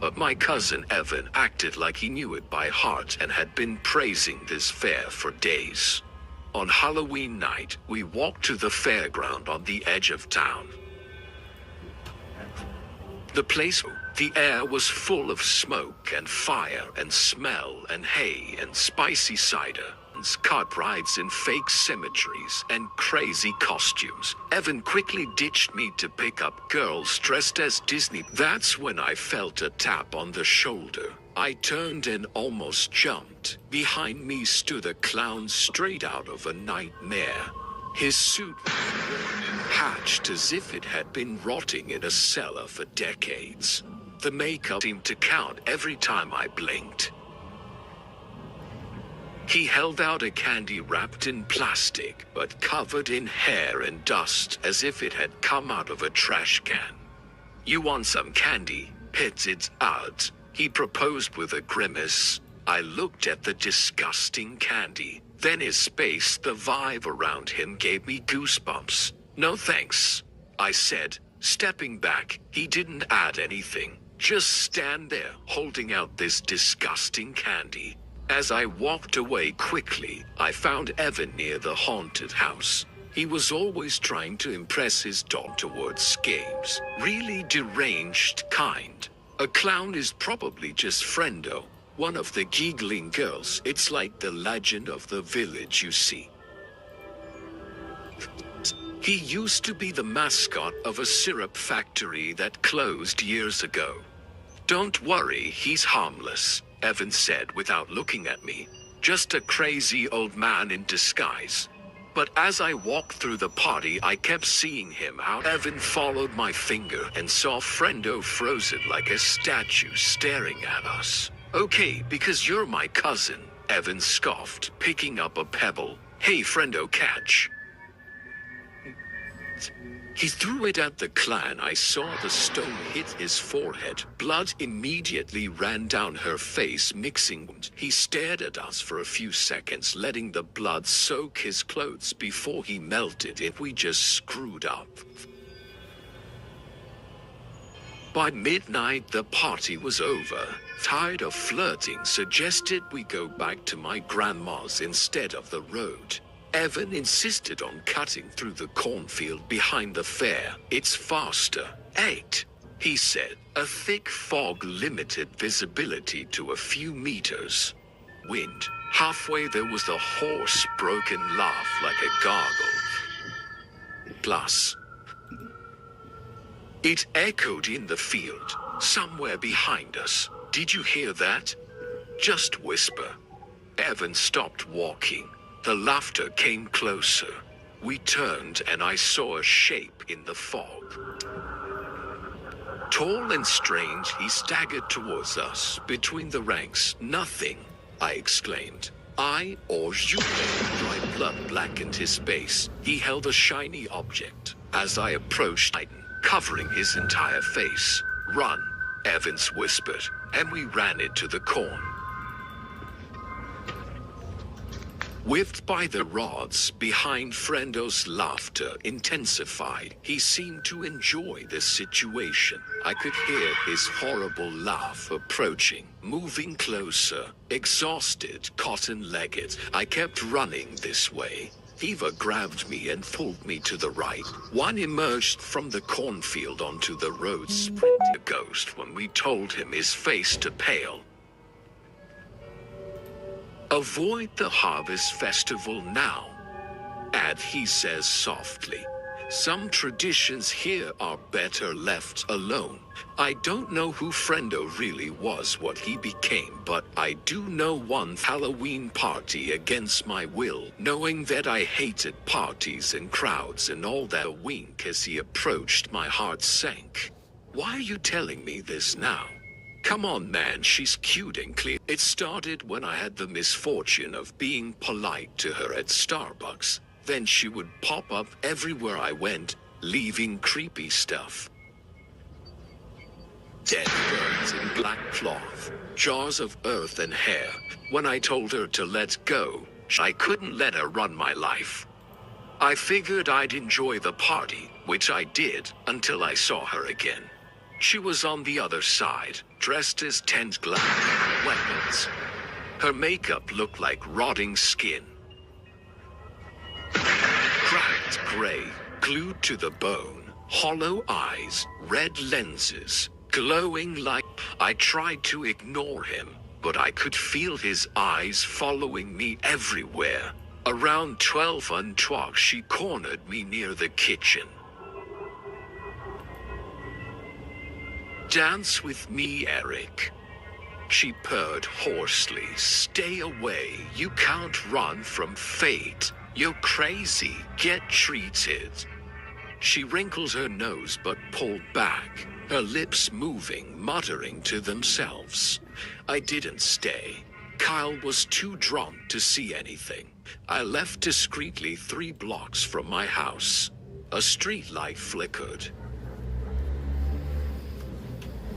But my cousin Evan acted like he knew it by heart and had been praising this fair for days. On Halloween night, we walked to the fairground on the edge of town. The air was full of smoke and fire and smell and hay and spicy cider, cart rides in fake cemeteries and crazy costumes. Evan quickly ditched me to pick up girls dressed as Disney. That's when I felt a tap on the shoulder. I turned and almost jumped. Behind me stood a clown straight out of a nightmare. His suit was worn and patched as if it had been rotting in a cellar for decades. The makeup seemed to count every time I blinked. He held out a candy wrapped in plastic, but covered in hair and dust as if it had come out of a trash can. "You want some candy? Spit it out," he proposed with a grimace. I looked at the disgusting candy. Then his face, the vibe around him gave me goosebumps. "No thanks," I said, stepping back. He didn't add anything. Just stand there, holding out this disgusting candy. As I walked away quickly, I found Evan near the haunted house. He was always trying to impress his dog towards games. Really deranged kind. A clown is probably just Friendo, one of the giggling girls. It's like the legend of the village, you see. He used to be the mascot of a syrup factory that closed years ago. "Don't worry, he's harmless," Evan said without looking at me. "Just a crazy old man in disguise." But as I walked through the party, I kept seeing him out. Evan followed my finger and saw Friendo frozen like a statue staring at us. "Okay, because you're my cousin," Evan scoffed, picking up a pebble. "Hey, Friendo, catch." He threw it at the clown. I saw the stone hit his forehead. Blood immediately ran down her face, mixing. He stared at us for a few seconds, letting the blood soak his clothes before he melted it. We just screwed up. By midnight, the party was over. Tired of flirting, suggested we go back to my grandma's instead of the road. Evan insisted on cutting through the cornfield behind the fair. "It's faster." "8," he said. A thick fog limited visibility to a few meters. Wind. Halfway there was the hoarse, broken laugh like a gargle. Plus, it echoed in the field, somewhere behind us. "Did you hear that?" "Just whisper." Evan stopped walking. The laughter came closer. We turned and I saw a shape in the fog. Tall and strange, he staggered towards us. Between the ranks, "Nothing," I exclaimed. "I or you." Dry blood blackened his face. He held a shiny object. As I approached, covering his entire face. "Run," Evans whispered, and we ran into the corn. Whipped by the rods behind, Friendo's laughter intensified. He seemed to enjoy the situation. I could hear his horrible laugh approaching, moving closer. Exhausted, cotton-legged, I kept running this way. Eva grabbed me and pulled me to the right. One emerged from the cornfield onto the road, sprinting. A ghost when we told him, his face to pale. "Avoid the harvest festival now," he says softly. "Some traditions here are better left alone." I don't know who Friendo really was, what he became, but I do know one Halloween party against my will, knowing that I hated parties and crowds and all that. A wink as he approached, my heart sank. "Why are you telling me this now?" "Come on, man, she's cute and clear." It started when I had the misfortune of being polite to her at Starbucks. Then she would pop up everywhere I went, leaving creepy stuff. Dead birds in black cloth, jars of earth and hair. When I told her to let go, I couldn't let her run my life. I figured I'd enjoy the party, which I did, until I saw her again. She was on the other side, dressed as tent glad weapons. Her makeup looked like rotting skin. Cracked gray, glued to the bone, hollow eyes, red lenses, glowing like... I tried to ignore him, but I could feel his eyes following me everywhere. Around 12 o'clock, she cornered me near the kitchen. "Dance with me, Eric." She purred hoarsely. "Stay away. You can't run from fate. You're crazy. Get treated." She wrinkled her nose but pulled back, her lips moving, muttering to themselves. I didn't stay. Kyle was too drunk to see anything. I left discreetly 3 blocks from my house. A street light flickered.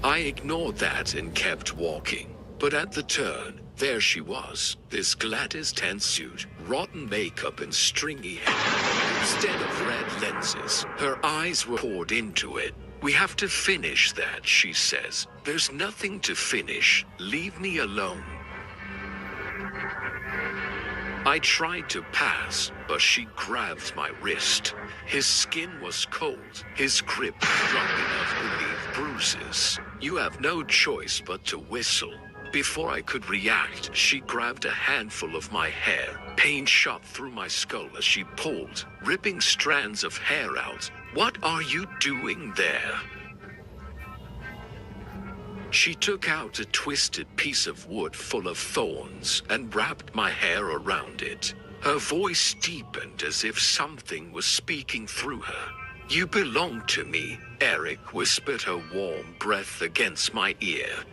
I ignored that and kept walking. But at the turn, there she was, this Gladys tent suit, rotten makeup and stringy hair. Instead of red lenses, her eyes were poured into it. "We have to finish that," she says. "There's nothing to finish. Leave me alone." I tried to pass, but she grabbed my wrist. His skin was cold, his grip strong enough to leave bruises. You have no choice but to whistle. Before I could react, she grabbed a handful of my hair. Pain shot through my skull as she pulled, ripping strands of hair out. "What are you doing there?" She took out a twisted piece of wood full of thorns and wrapped my hair around it. Her voice deepened as if something was speaking through her. "You belong to me," Eric whispered, her warm breath against my ear.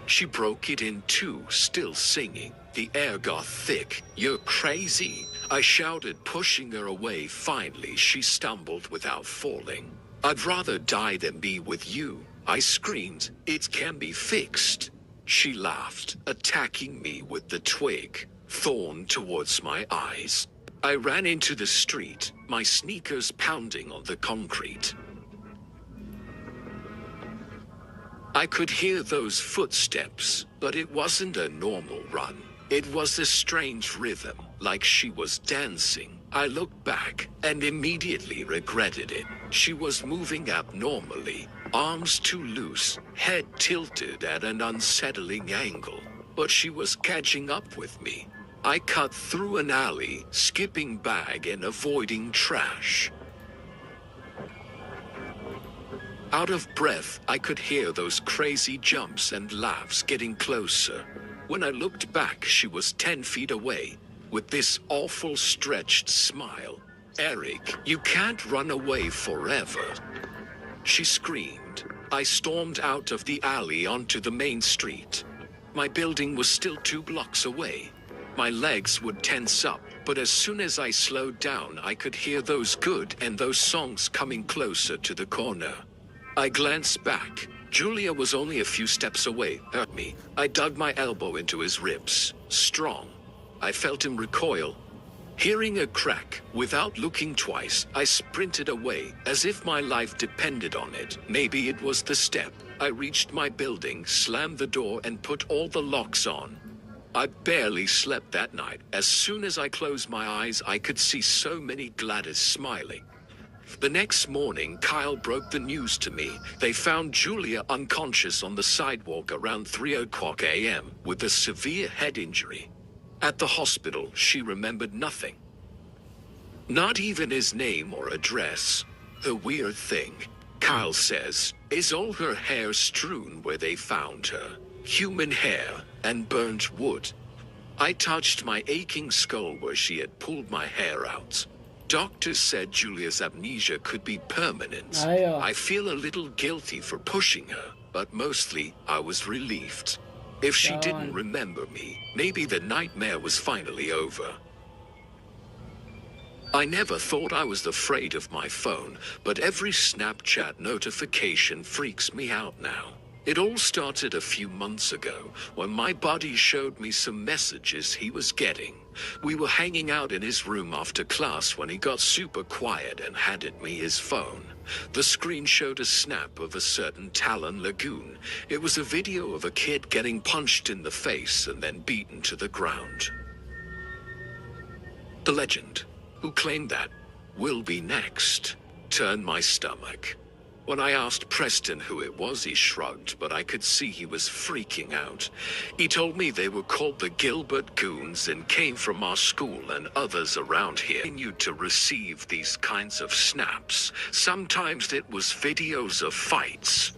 She broke it in two, still singing. The air got thick. "You're crazy," I shouted, pushing her away. Finally, she stumbled without falling. "I'd rather die than be with you," I screamed. "It can be fixed." She laughed, attacking me with the twig, thorn towards my eyes. I ran into the street, my sneakers pounding on the concrete. I could hear those footsteps, but it wasn't a normal run. It was a strange rhythm, like she was dancing. I looked back and immediately regretted it. She was moving abnormally, arms too loose, head tilted at an unsettling angle. But she was catching up with me. I cut through an alley, skipping bag and avoiding trash. Out of breath, I could hear those crazy jumps and laughs getting closer. When I looked back, she was 10 feet away, with this awful stretched smile. "Eric, you can't run away forever," she screamed. I stormed out of the alley onto the main street. My building was still 2 blocks away. My legs would tense up, but as soon as I slowed down, I could hear those good and those songs coming closer to the corner. I glanced back. Julia was only a few steps away, hurt me. I dug my elbow into his ribs. Strong. I felt him recoil. Hearing a crack, without looking twice, I sprinted away, as if my life depended on it. Maybe it was the step. I reached my building, slammed the door, and put all the locks on. I barely slept that night. As soon as I closed my eyes, I could see so many Gladys smiling. The next morning, Kyle broke the news to me. They found Julia unconscious on the sidewalk around 3:00 a.m. with a severe head injury. At the hospital, she remembered nothing. Not even his name or address. The weird thing, Kyle says, is all her hair strewn where they found her. Human hair and burnt wood. I touched my aching skull where she had pulled my hair out. Doctors said Julia's amnesia could be permanent. I feel a little guilty for pushing her, but mostly I was relieved. If she didn't remember me, maybe the nightmare was finally over. I never thought I was afraid of my phone, but every Snapchat notification freaks me out now. It all started a few months ago when my buddy showed me some messages he was getting. We were hanging out in his room after class when he got super quiet and handed me his phone. The screen showed a snap of a certain Talon Lagoon. It was a video of a kid getting punched in the face and then beaten to the ground. The legend, who claimed that will be next, turned my stomach. When I asked Preston who it was, he shrugged, but I could see he was freaking out. He told me they were called the Gilbert Goons and came from our school and others around here. Continued to receive these kinds of snaps. Sometimes it was videos of fights.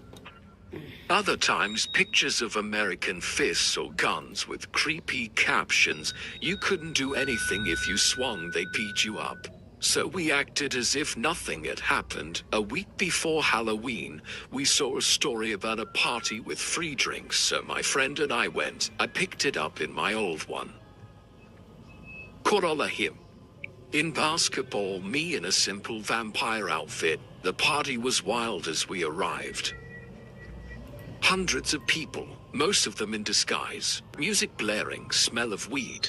Other times pictures of American fists or guns with creepy captions. You couldn't do anything if you swung, they beat you up. So we acted as if nothing had happened. A week before Halloween, we saw a story about a party with free drinks, so my friend and I went. I picked it up in my old one. Corolla him. In basketball, me in a simple vampire outfit. The party was wild as we arrived. Hundreds of people, most of them in disguise. Music blaring, smell of weed.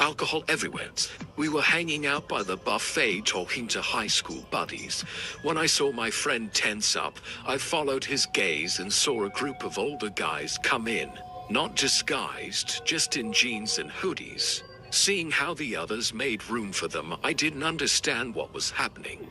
Alcohol everywhere. We were hanging out by the buffet talking to high school buddies. When I saw my friend tense up, I followed his gaze and saw a group of older guys come in. Not disguised, just in jeans and hoodies. Seeing how the others made room for them, I didn't understand what was happening.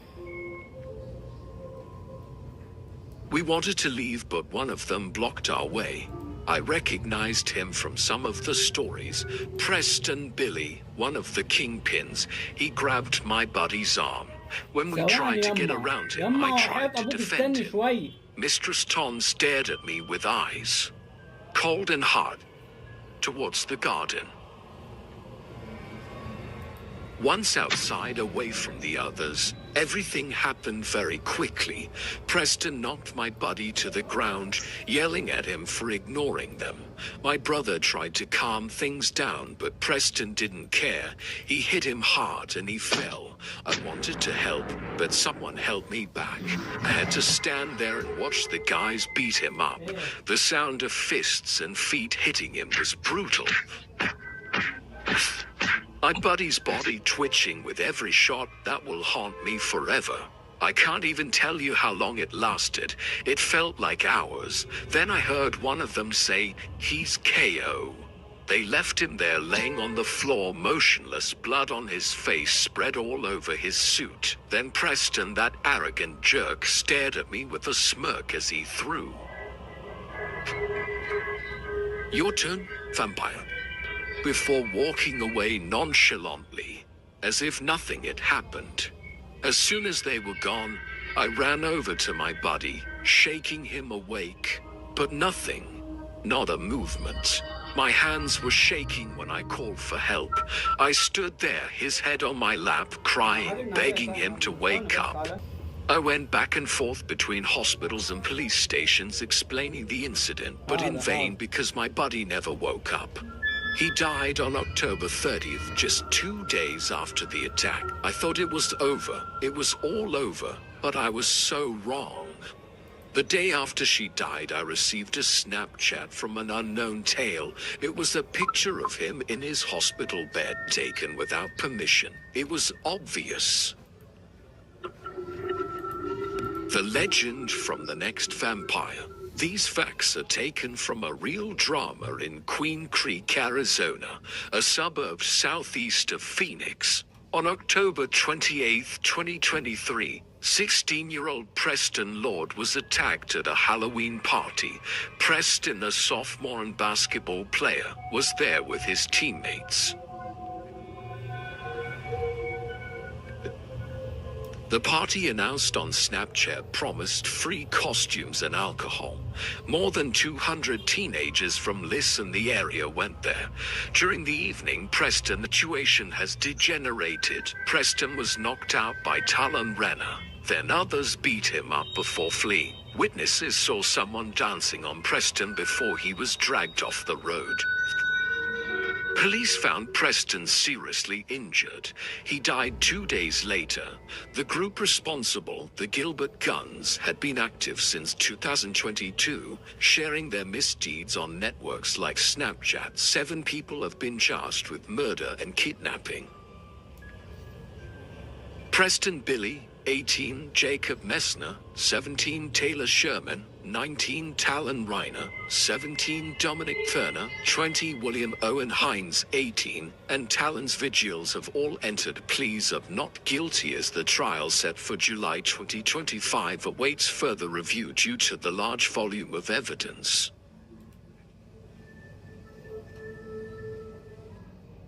We wanted to leave, but one of them blocked our way. I recognized him from some of the stories. Preston Billy, one of the kingpins. He grabbed my buddy's arm. When we tried to get around him, I tried to defend him. Mistress Ton stared at me with eyes, cold and hard, towards the garden. Once outside, away from the others, everything happened very quickly. Preston knocked my buddy to the ground, yelling at him for ignoring them. My brother tried to calm things down, but Preston didn't care. He hit him hard and he fell. I wanted to help, but someone held me back. I had to stand there and watch the guys beat him up. The sound of fists and feet hitting him was brutal. My buddy's body twitching with every shot that will haunt me forever. I can't even tell you how long it lasted. It felt like hours. Then I heard one of them say, "He's KO." They left him there laying on the floor motionless, blood on his face spread all over his suit. Then Preston, that arrogant jerk, stared at me with a smirk as he threw. Your turn, vampire. Before walking away nonchalantly, as if nothing had happened. As soon as they were gone, I ran over to my buddy, shaking him awake. But nothing, not a movement. My hands were shaking when I called for help. I stood there, his head on my lap, crying, begging him to wake up. I went back and forth between hospitals and police stations explaining the incident, but in vain because my buddy never woke up. He died on October 30th, just 2 days after the attack. I thought it was over. It was all over, but I was so wrong. The day after she died, I received a Snapchat from an unknown tale. It was a picture of him in his hospital bed, taken without permission. It was obvious. The legend from the next vampire. These facts are taken from a real drama in Queen Creek, Arizona, a suburb southeast of Phoenix. On October 28, 2023, 16-year-old Preston Lord was attacked at a Halloween party. Preston, a sophomore and basketball player, was there with his teammates. The party announced on Snapchat promised free costumes and alcohol. More than 200 teenagers from Liss and the area went there. During the evening, Preston, the situation has degenerated. Preston was knocked out by Talon Renner. Then others beat him up before fleeing. Witnesses saw someone dancing on Preston before he was dragged off the road. Police found Preston seriously injured. He died 2 days later. The group responsible, the Gilbert Guns, had been active since 2022, sharing their misdeeds on networks like Snapchat. 7 people have been charged with murder and kidnapping. Preston Billy, 18, Jacob Messner, 17, Taylor Sherman, 19, Talon Reiner, 17, Dominic Thurner, 20, William Owen Hines, 18, and Talon's Vigils have all entered pleas of not guilty as the trial set for July 2025 awaits further review due to the large volume of evidence.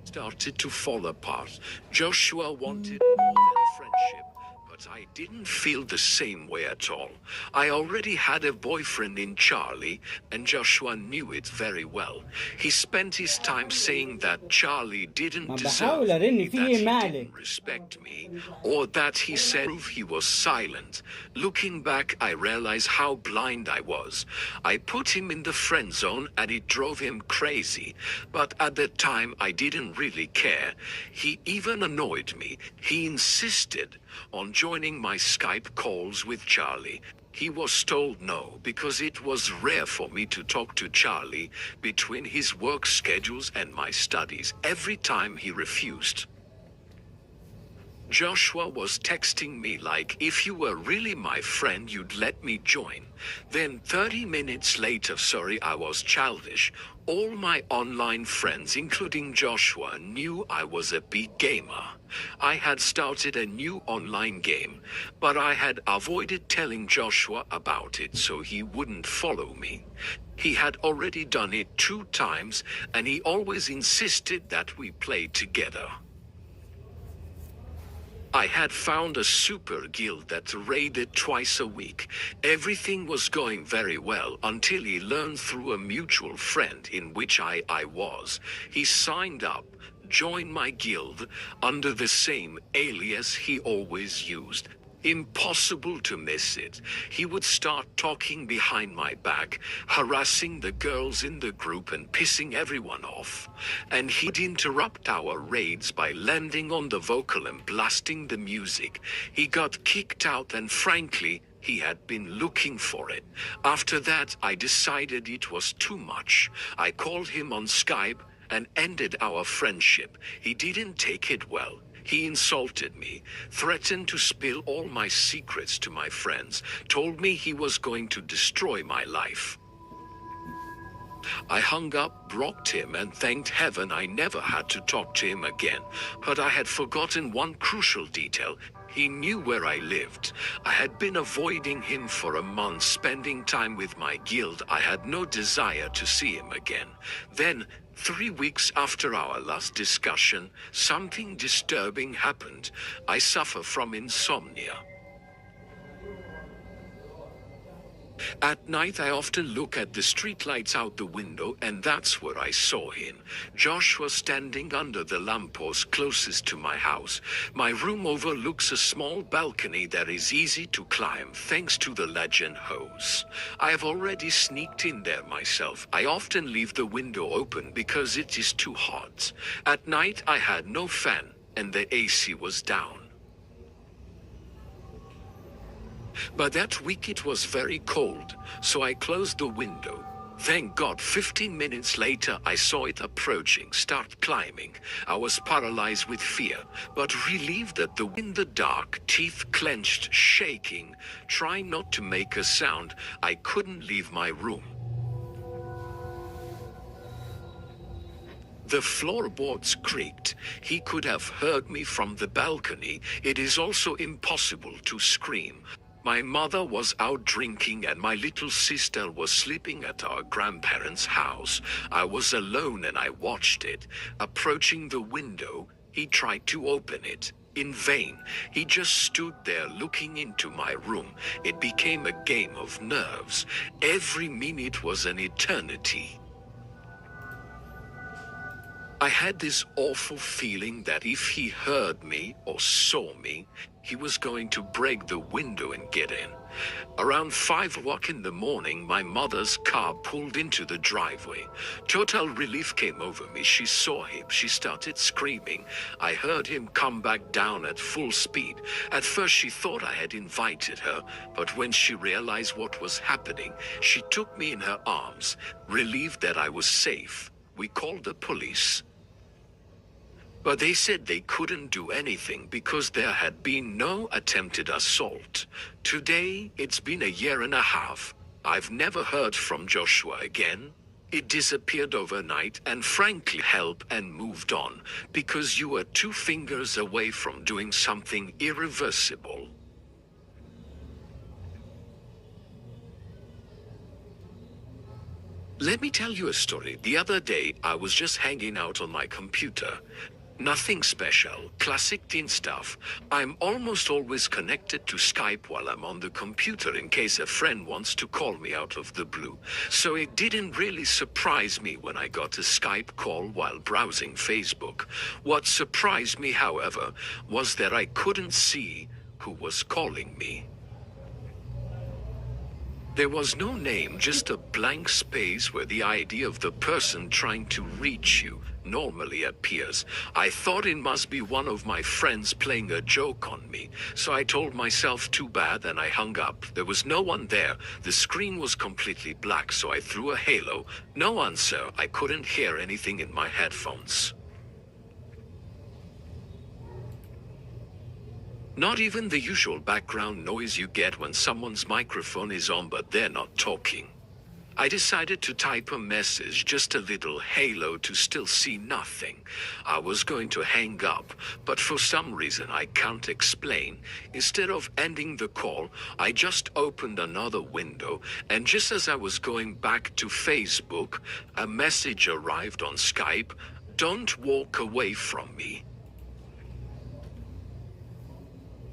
Started to fall apart. Joshua wanted more than friendship, but I didn't feel the same way at all. I already had a boyfriend in Charlie, and Joshua knew it very well. He spent his time saying that Charlie didn't deserve me, that he didn't respect me, or that he said he was silent. Looking back, I realize how blind I was. I put him in the friend zone and it drove him crazy, but at the time I didn't really care. He even annoyed me. He insisted on joining my Skype calls with Charlie. He was told no because it was rare for me to talk to Charlie between his work schedules and my studies. Every time he refused. Joshua was texting me like, if you were really my friend, you'd let me join. Then 30 minutes later, sorry, I was childish. All my online friends, including Joshua, knew I was a big gamer. I had started a new online game, but I had avoided telling Joshua about it so he wouldn't follow me. He had already done it 2 times, and he always insisted that we play together. I had found a super guild that raided twice a week. Everything was going very well until he learned through a mutual friend in which I was. He signed up, joined my guild, under the same alias he always used. Impossible to miss it. He would start talking behind my back, harassing the girls in the group and pissing everyone off. And he'd interrupt our raids by landing on the vocal and blasting the music. He got kicked out and frankly, he had been looking for it. After that, I decided it was too much. I called him on Skype and ended our friendship. He didn't take it well. He insulted me, threatened to spill all my secrets to my friends, told me he was going to destroy my life. I hung up, blocked him, and thanked heaven I never had to talk to him again. But I had forgotten one crucial detail. He knew where I lived. I had been avoiding him for a month, spending time with my guild. I had no desire to see him again. Then, 3 weeks after our last discussion, something disturbing happened. I suffer from insomnia. At night I often look at the streetlights out the window, and that's where I saw him. Josh was standing under the lamppost closest to my house. My room overlooks a small balcony that is easy to climb thanks to the legend hose. I have already sneaked in there myself. I often leave the window open because it is too hot. At night I had no fan and the AC was down. But that week it was very cold, so I closed the window. Thank God 15 minutes later I saw it approaching, start climbing. I was paralyzed with fear, but relieved that in the dark, teeth clenched, shaking, trying not to make a sound. I couldn't leave my room. The floorboards creaked. He could have heard me from the balcony. It is also impossible to scream. My mother was out drinking and my little sister was sleeping at our grandparents' house. I was alone and I watched it. Approaching the window, he tried to open it. In vain. He just stood there looking into my room. It became a game of nerves. Every minute was an eternity. I had this awful feeling that if he heard me or saw me, he was going to break the window and get in. Around 5 o'clock in the morning, my mother's car pulled into the driveway. Total relief came over me. She saw him. She started screaming. I heard him come back down at full speed. At first, she thought I had invited her, but when she realized what was happening, she took me in her arms, relieved that I was safe. We called the police. But they said they couldn't do anything because there had been no attempted assault. Today, it's been a year and a half. I've never heard from Joshua again. It disappeared overnight and frankly helped and moved on because you were 2 fingers away from doing something irreversible. Let me tell you a story. The other day, I was just hanging out on my computer. Nothing special, classic teen stuff. I'm almost always connected to Skype while I'm on the computer in case a friend wants to call me out of the blue. So it didn't really surprise me when I got a Skype call while browsing Facebook. What surprised me, however, was that I couldn't see who was calling me. There was no name, just a blank space where the ID of the person trying to reach you normally appears. I thought it must be one of my friends playing a joke on me, so I told myself too bad and I hung up. There was no one there. The screen was completely black, so I threw a halo. No answer. I couldn't hear anything in my headphones. Not even the usual background noise you get when someone's microphone is on but they're not talking. I decided to type a message, just a little halo to still see nothing. I was going to hang up, but for some reason I can't explain. Instead of ending the call, I just opened another window, and just as I was going back to Facebook, a message arrived on Skype. Don't walk away from me.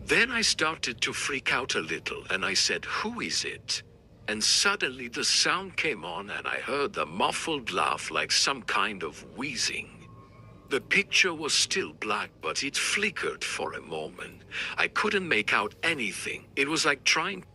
Then I started to freak out a little and I said, who is it? And suddenly the sound came on and I heard a muffled laugh like some kind of wheezing. The picture was still black, but it flickered for a moment. I couldn't make out anything. It was like trying.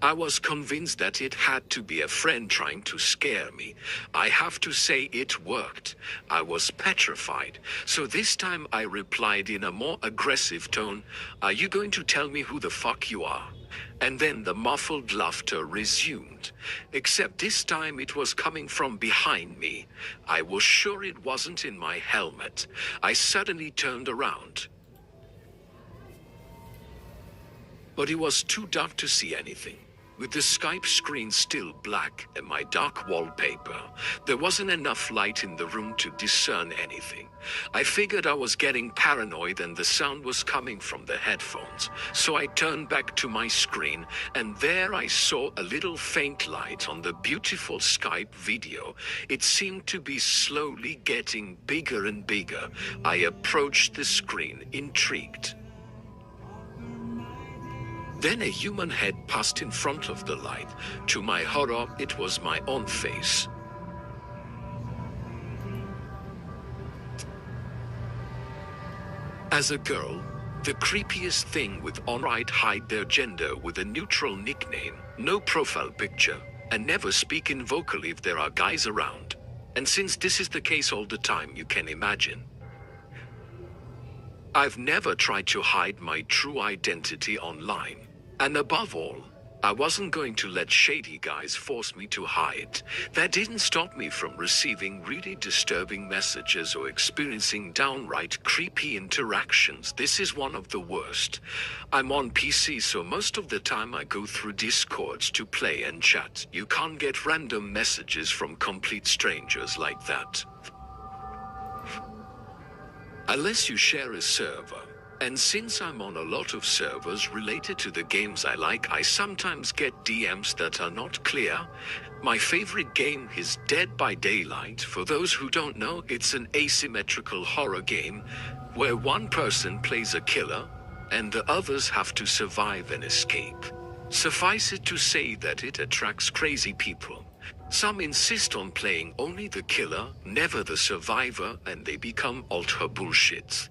I was convinced that it had to be a friend trying to scare me. I have to say it worked. I was petrified. So this time I replied in a more aggressive tone, are you going to tell me who the fuck you are? And then the muffled laughter resumed. Except this time it was coming from behind me. I was sure it wasn't in my helmet. I suddenly turned around. But it was too dark to see anything. With the Skype screen still black and my dark wallpaper, there wasn't enough light in the room to discern anything. I figured I was getting paranoid and the sound was coming from the headphones, so I turned back to my screen and there I saw a little faint light on the beautiful Skype video. It seemed to be slowly getting bigger and bigger. I approached the screen, intrigued. Then a human head passed in front of the light. To my horror, it was my own face. As a girl, the creepiest thing with on-right hide their gender with a neutral nickname, no profile picture, and never speak in vocally if there are guys around. And since this is the case all the time, you can imagine. I've never tried to hide my true identity online. And above all, I wasn't going to let shady guys force me to hide. That didn't stop me from receiving really disturbing messages or experiencing downright creepy interactions. This is one of the worst. I'm on PC, so most of the time I go through Discords to play and chat. You can't get random messages from complete strangers like that. Unless you share a server. And since I'm on a lot of servers related to the games I like, I sometimes get DMs that are not clear. My favorite game is Dead by Daylight. For those who don't know, it's an asymmetrical horror game where one person plays a killer and the others have to survive and escape. Suffice it to say that it attracts crazy people. Some insist on playing only the killer, never the survivor, and they become ultra bullshit.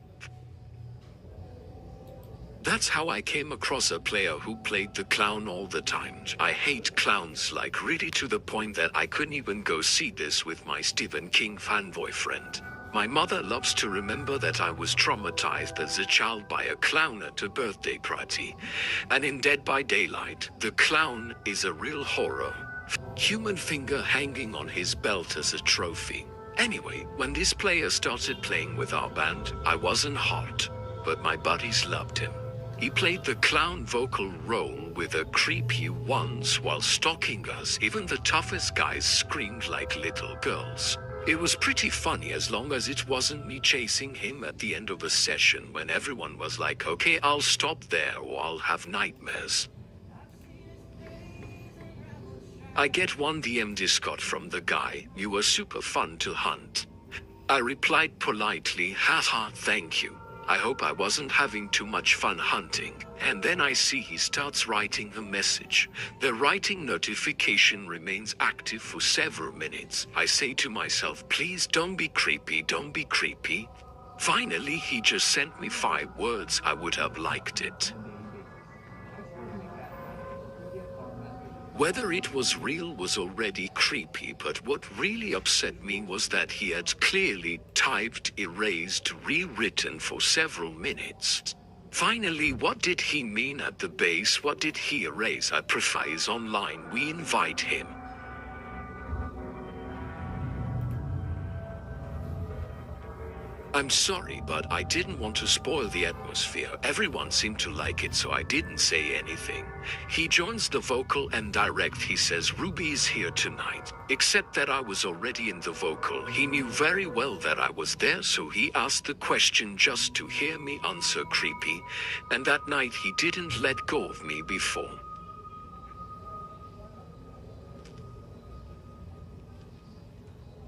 That's how I came across a player who played the clown all the time. I hate clowns like really to the point that I couldn't even go see this with my Stephen King fanboy friend. My mother loves to remember that I was traumatized as a child by a clown at a birthday party. And in Dead by Daylight, the clown is a real horror. Human finger hanging on his belt as a trophy. Anyway, when this player started playing with our band, I wasn't hot, but my buddies loved him. He played the clown vocal role with a creepy once while stalking us. Even the toughest guys screamed like little girls. It was pretty funny as long as it wasn't me chasing him at the end of a session when everyone was like, okay, I'll stop there or I'll have nightmares. I get one DM Discord from the guy, "You were super fun to hunt." I replied politely, haha, thank you. I hope I wasn't having too much fun hunting. And then I see he starts writing a message. The writing notification remains active for several minutes. I say to myself, please don't be creepy, don't be creepy. Finally, he just sent me 5 words. I would have liked it. Whether it was real was already creepy, but what really upset me was that he had clearly typed, erased, rewritten for several minutes. Finally, what did he mean at the base? What did he erase? I prefer is online. We invite him. I'm sorry, but I didn't want to spoil the atmosphere. Everyone seemed to like it, so I didn't say anything. He joins the vocal and direct. He says Ruby is here tonight. Except that I was already in the vocal. He knew very well that I was there, so he asked the question just to hear me answer creepy. And that night he didn't let go of me before.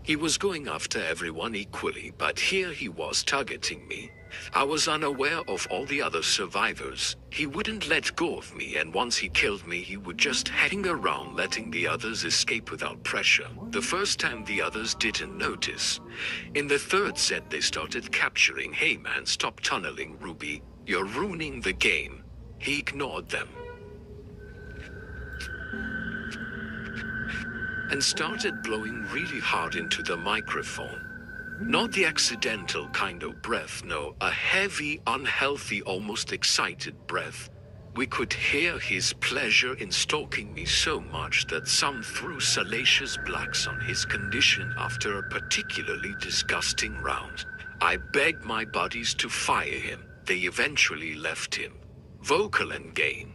He was going after everyone equally, but here he was targeting me. I was unaware of all the other survivors. He wouldn't let go of me, and once he killed me, he would just hang around letting the others escape without pressure. The first time the others didn't notice. In the third set they started capturing, "Hey man, stop tunneling, Ruby. You're ruining the game." He ignored them and started blowing really hard into the microphone. Not the accidental kind of breath, no, a heavy, unhealthy, almost excited breath. We could hear his pleasure in stalking me so much that some threw salacious blacks on his condition after a particularly disgusting round. I begged my buddies to fire him. They eventually left him. Vocal and gain.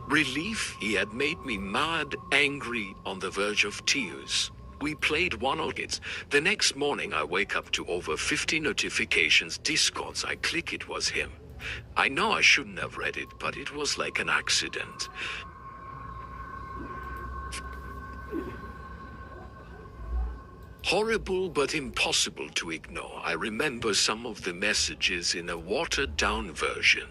Relief, he had made me mad, angry, on the verge of tears. We played one of it. The next morning I wake up to over 50 notifications, Discords. I click, it was him. I know I shouldn't have read it, but it was like an accident. Horrible but impossible to ignore. I remember some of the messages in a watered-down version.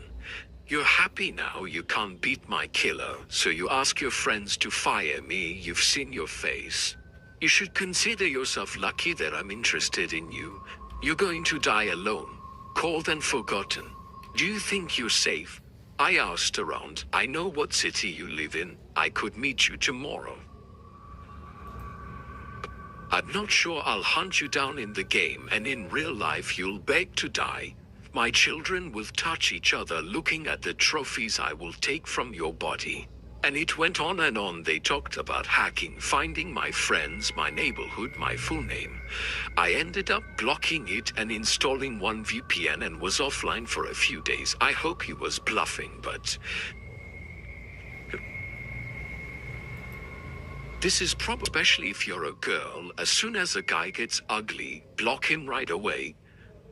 "You're happy now, you can't beat my killer, so you ask your friends to fire me, you've seen your face. You should consider yourself lucky that I'm interested in you. You're going to die alone, cold and forgotten. Do you think you're safe? I asked around, I know what city you live in, I could meet you tomorrow. I'm not sure I'll hunt you down in the game, and in real life you'll beg to die. My children will touch each other looking at the trophies I will take from your body." And it went on and on. They talked about hacking, finding my friends, my neighborhood, my full name. I ended up blocking it and installing one VPN and was offline for a few days. I hope he was bluffing, but this is probably, especially if you're a girl, as soon as a guy gets ugly, block him right away.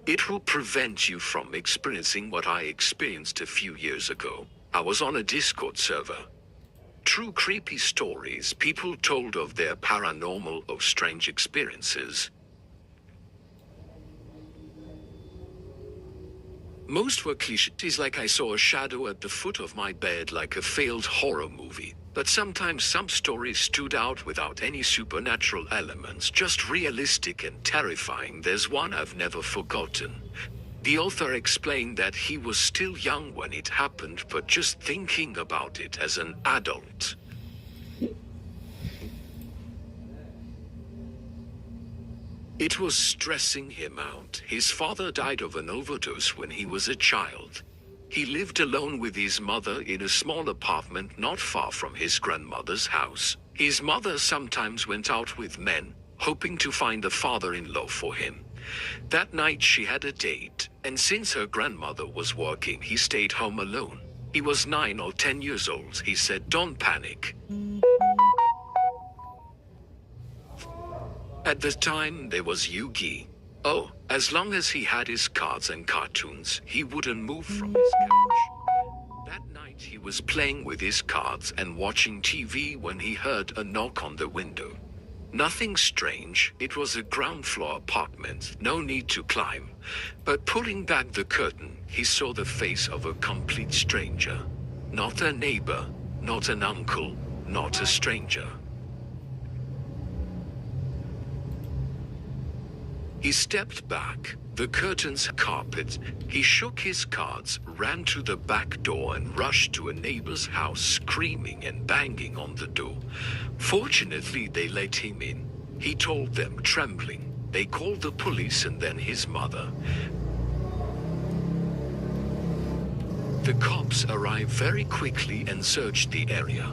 It will prevent you from experiencing what I experienced a few years ago. I was on a Discord server. True creepy stories, people told of their paranormal or strange experiences. Most were cliches like I saw a shadow at the foot of my bed like a failed horror movie. But sometimes some stories stood out without any supernatural elements, just realistic and terrifying. There's one I've never forgotten. The author explained that he was still young when it happened, but just thinking about it as an adult. It was stressing him out. His father died of an overdose when he was a child. He lived alone with his mother in a small apartment not far from his grandmother's house. His mother sometimes went out with men, hoping to find a father-in-law for him. That night she had a date, and since her grandmother was working, he stayed home alone. He was 9 or 10 years old. He said, "Don't panic." At the time, there was Yugi. Oh, as long as he had his cards and cartoons, he wouldn't move from his couch. That night he was playing with his cards and watching TV when he heard a knock on the window. Nothing strange, it was a ground floor apartment, no need to climb. But pulling back the curtain, he saw the face of a complete stranger. Not a neighbor, not an uncle, not a stranger. He stepped back, the curtains carpet. He shook his cards, ran to the back door and rushed to a neighbor's house, screaming and banging on the door. Fortunately, they let him in. He told them, trembling. They called the police and then his mother. The cops arrived very quickly and searched the area.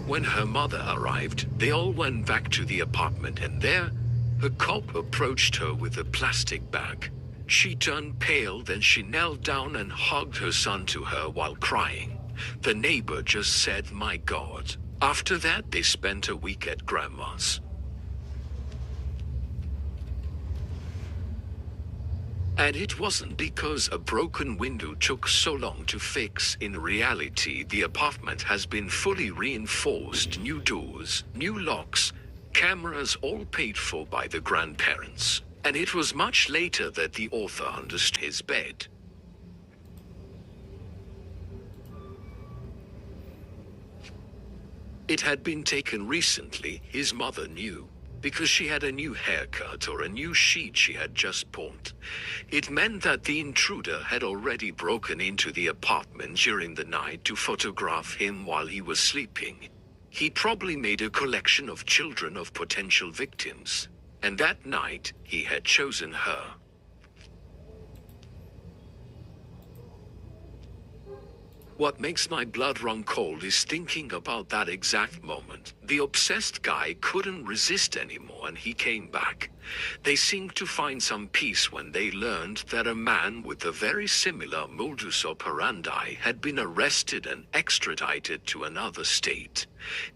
When her mother arrived, they all went back to the apartment, and there, a cop approached her with a plastic bag. She turned pale, then she knelt down and hugged her son to her while crying. The neighbor just said, "My God." After that, they spent a week at grandma's. And it wasn't because a broken window took so long to fix. In reality, the apartment has been fully reinforced, new doors, new locks, cameras, all paid for by the grandparents. And it was much later that the author understood his bed. It had been taken recently, his mother knew, because she had a new haircut or a new sheet she had just bought. It meant that the intruder had already broken into the apartment during the night to photograph him while he was sleeping. He probably made a collection of children of potential victims, and that night he had chosen her. What makes my blood run cold is thinking about that exact moment. The obsessed guy couldn't resist anymore and he came back. They seemed to find some peace when they learned that a man with a very similar modus operandi had been arrested and extradited to another state.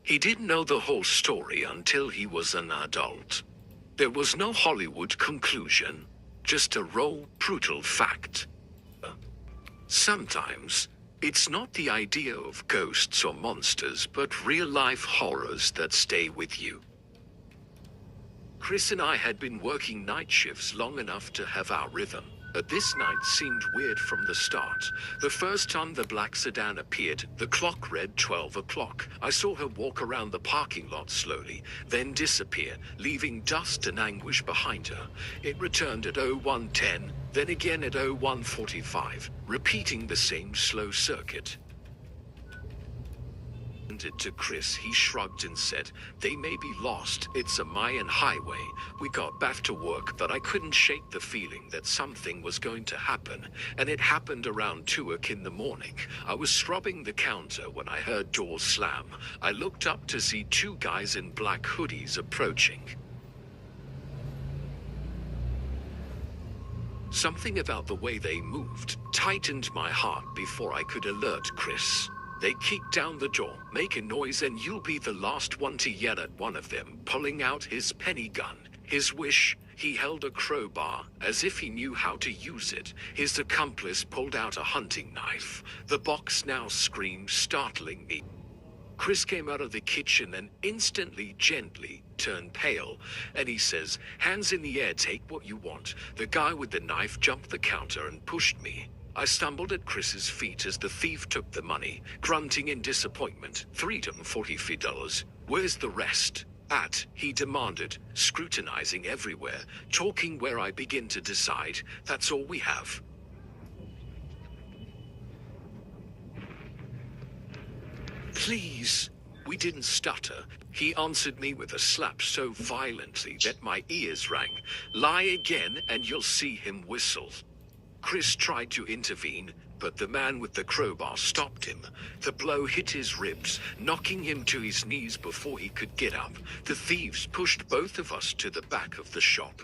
He didn't know the whole story until he was an adult. There was no Hollywood conclusion, just a raw, brutal fact. Sometimes, it's not the idea of ghosts or monsters, but real-life horrors that stay with you. Chris and I had been working night shifts long enough to have our rhythm, but this night seemed weird from the start. The first time the black sedan appeared, the clock read 12 o'clock. I saw her walk around the parking lot slowly, then disappear, leaving dust and anguish behind her. It returned at 01:10, then again at 01:45, repeating the same slow circuit. It to Chris, he shrugged and said, "They may be lost, it's a Mayan highway." We got back to work, but I couldn't shake the feeling that something was going to happen, and it happened around 2 o'clock in the morning. I was scrubbing the counter when I heard doors slam. I looked up to see 2 guys in black hoodies approaching. Something about the way they moved tightened my heart before I could alert Chris. They kicked down the door, make a noise, and you'll be the last one to yell at one of them, pulling out his penny gun. His wish, he held a crowbar, as if he knew how to use it. His accomplice pulled out a hunting knife. The box now screamed, startling me. Chris came out of the kitchen and instantly, gently, turned pale, and he says, "Hands in the air, take what you want." The guy with the knife jumped the counter and pushed me. I stumbled at Chris's feet as the thief took the money, grunting in disappointment. $340. Where's the rest? He demanded, scrutinizing everywhere, talking where I begin to decide, that's all we have. Please. We didn't stutter. He answered me with a slap so violently that my ears rang. Lie again and you'll see him whistle. Chris tried to intervene, but the man with the crowbar stopped him. The blow hit his ribs, knocking him to his knees before he could get up. The thieves pushed both of us to the back of the shop.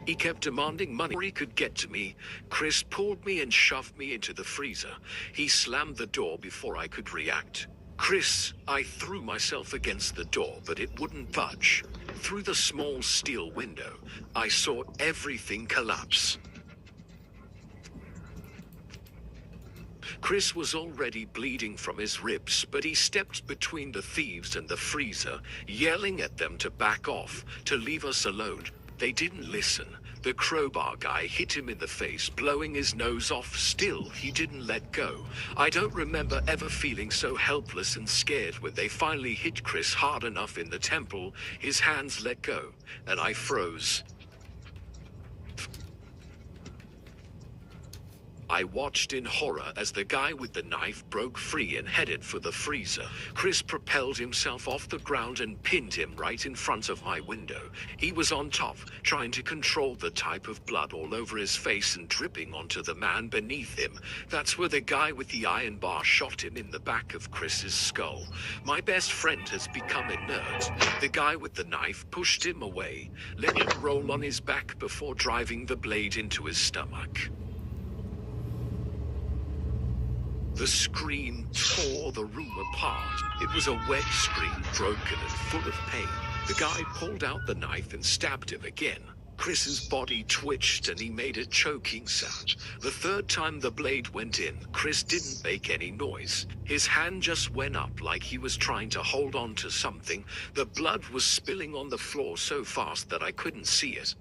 He kept demanding money before he could get to me. Chris pulled me and shoved me into the freezer. He slammed the door before I could react. Chris, I threw myself against the door, but it wouldn't budge. Through the small steel window, I saw everything collapse. Chris was already bleeding from his ribs, but he stepped between the thieves and the freezer, yelling at them to back off, to leave us alone. They didn't listen. The crowbar guy hit him in the face, blowing his nose off. Still, he didn't let go. I don't remember ever feeling so helpless and scared when they finally hit Chris hard enough in the temple. His hands let go, and I froze. I watched in horror as the guy with the knife broke free and headed for the freezer. Chris propelled himself off the ground and pinned him right in front of my window. He was on top, trying to control the type of blood all over his face and dripping onto the man beneath him. That's where the guy with the iron bar shot him in the back of Chris's skull. My best friend has become inert. The guy with the knife pushed him away, let him roll on his back before driving the blade into his stomach. The scream tore the room apart. It was a wet scream, broken and full of pain. The guy pulled out the knife and stabbed him again. Chris's body twitched and he made a choking sound. The third time the blade went in, Chris didn't make any noise. His hand just went up like he was trying to hold on to something. The blood was spilling on the floor so fast that I couldn't see it.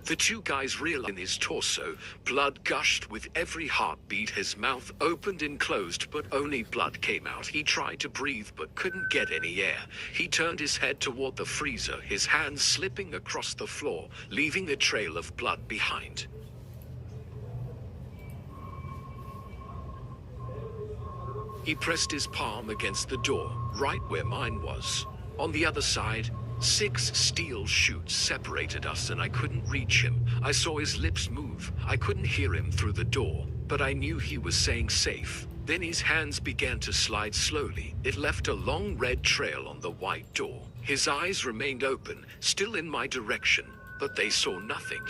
The two guys reeled in his torso. Blood gushed with every heartbeat. His mouth opened and closed, but only blood came out. He tried to breathe, but couldn't get any air. He turned his head toward the freezer, his hands slipping across the floor, leaving a trail of blood behind. He pressed his palm against the door, right where mine was. On the other side, 6 steel chutes separated us and I couldn't reach him. I saw his lips move. I couldn't hear him through the door, but I knew he was saying safe. Then his hands began to slide slowly. It left a long red trail on the white door. His eyes remained open, still in my direction, but they saw nothing.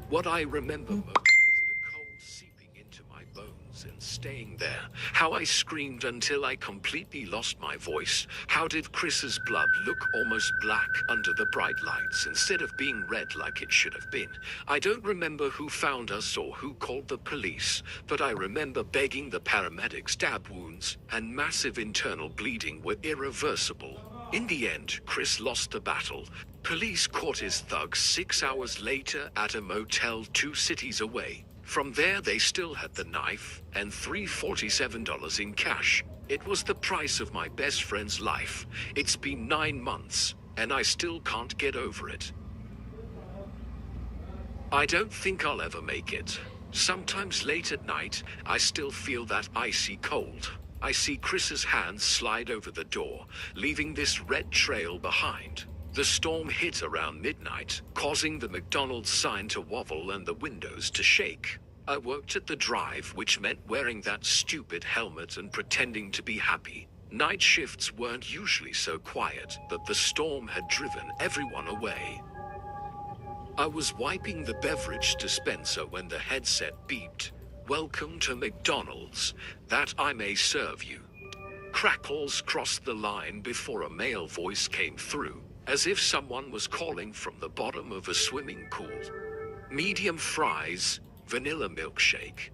What I remember most is the cold seeping into my bones and staying there. How I screamed until I completely lost my voice. How did Chris's blood look almost black under the bright lights instead of being red like it should have been? I don't remember who found us or who called the police, but I remember begging the paramedics. Stab wounds and massive internal bleeding were irreversible. In the end, Chris lost the battle. Police caught his thugs 6 hours later at a motel 2 cities away. From there, they still had the knife and $347 in cash. It was the price of my best friend's life. It's been 9 months, and I still can't get over it. I don't think I'll ever make it. Sometimes late at night, I still feel that icy cold. I see Chris's hands slide over the door, leaving this red trail behind. The storm hit around midnight, causing the McDonald's sign to wobble and the windows to shake. I worked at the drive, which meant wearing that stupid helmet and pretending to be happy. Night shifts weren't usually so quiet, but the storm had driven everyone away. I was wiping the beverage dispenser when the headset beeped. "Welcome to McDonald's, that I may serve you." Crackles crossed the line before a male voice came through, as if someone was calling from the bottom of a swimming pool. "Medium fries, vanilla milkshake."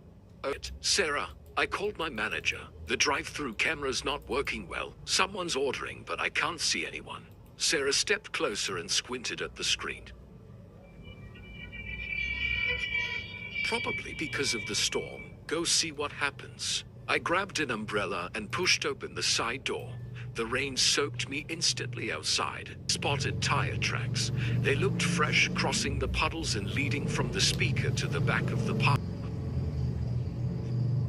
"Sarah," I called my manager. The drive-through camera's not working well. Someone's ordering, but I can't see anyone. Sarah stepped closer and squinted at the screen. Probably because of the storm. Go see what happens. I grabbed an umbrella and pushed open the side door. The rain soaked me instantly outside. Spotted tire tracks. They looked fresh, crossing the puddles and leading from the speaker to the back of the park.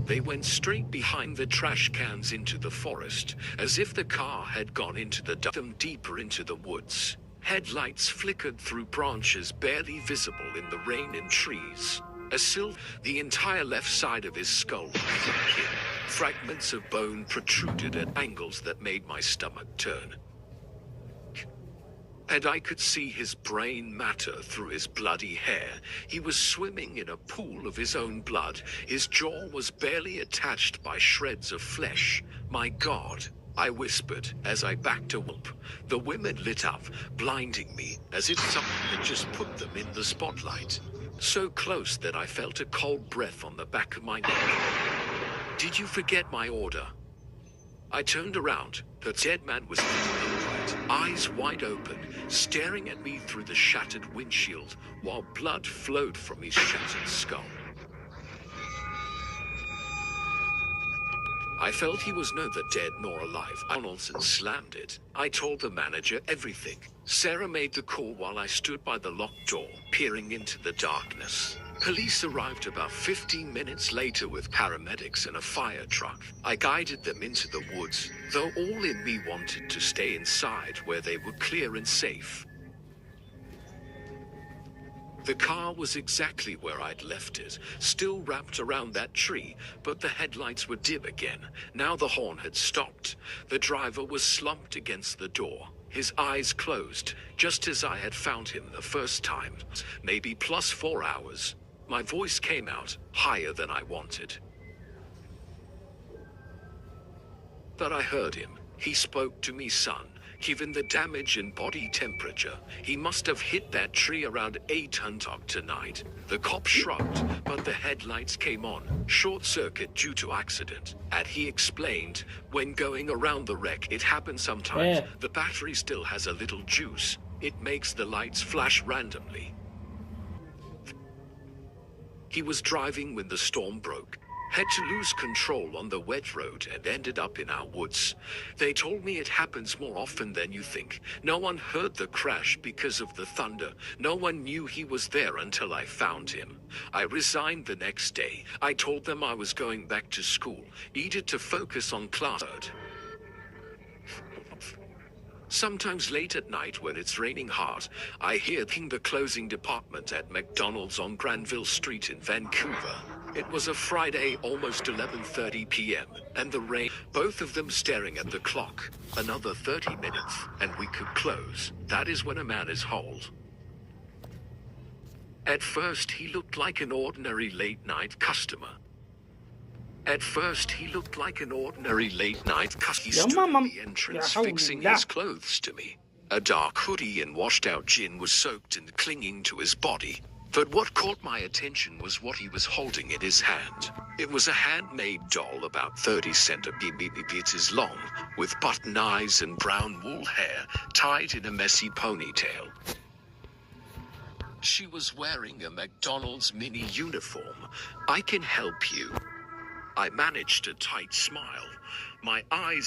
They went straight behind the trash cans into the forest, as if the car had gone into them deeper into the woods. Headlights flickered through branches barely visible in the rain and trees. The entire left side of his skull was in. Fragments of bone protruded at angles that made my stomach turn. And I could see his brain matter through his bloody hair. He was swimming in a pool of his own blood. His jaw was barely attached by shreds of flesh. My God, I whispered as I backed away. The women lit up, blinding me, as if someone had just put them in the spotlight. So close that I felt a cold breath on the back of my neck. Did you forget my order? I turned around. The dead man was sitting upright, eyes wide open, staring at me through the shattered windshield, while blood flowed from his shattered skull. I felt he was neither dead nor alive. Donaldson slammed it. I told the manager everything. Sarah made the call while I stood by the locked door, peering into the darkness. Police arrived about 15 minutes later with paramedics and a fire truck. I guided them into the woods, though all in me wanted to stay inside where they were clear and safe. The car was exactly where I'd left it, still wrapped around that tree, but the headlights were dim again. Now the horn had stopped. The driver was slumped against the door, his eyes closed, just as I had found him the first time, maybe plus 4 hours. My voice came out, higher than I wanted. But I heard him. He spoke to me, son. Given the damage in body temperature, he must have hit that tree around 8 o'clock tonight. The cop shrugged, but the headlights came on. Short circuit due to accident. And he explained, when going around the wreck, it happens sometimes. Yeah. The battery still has a little juice. It makes the lights flash randomly. He was driving when the storm broke. Had to lose control on the wet road and ended up in our woods. They told me it happens more often than you think. No one heard the crash because of the thunder. No one knew he was there until I found him. I resigned the next day. I told them I was going back to school, needed to focus on class. Sometimes late at night when it's raining hard, I hear the closing department at McDonald's on Granville Street in Vancouver. It was a Friday, almost 11:30 p.m., and the rain, both of them staring at the clock. Another 30 minutes, and we could close. That is when a man is hold. At first, he looked like an ordinary late-night customer. He stood at the entrance fixing his clothes to me. A dark hoodie and washed-out gin was soaked and clinging to his body. But what caught my attention was what he was holding in his hand. It was a handmade doll about 30 centimeters long, with button eyes and brown wool hair tied in a messy ponytail. She was wearing a McDonald's mini uniform. I can help you. I managed a tight smile. My eyes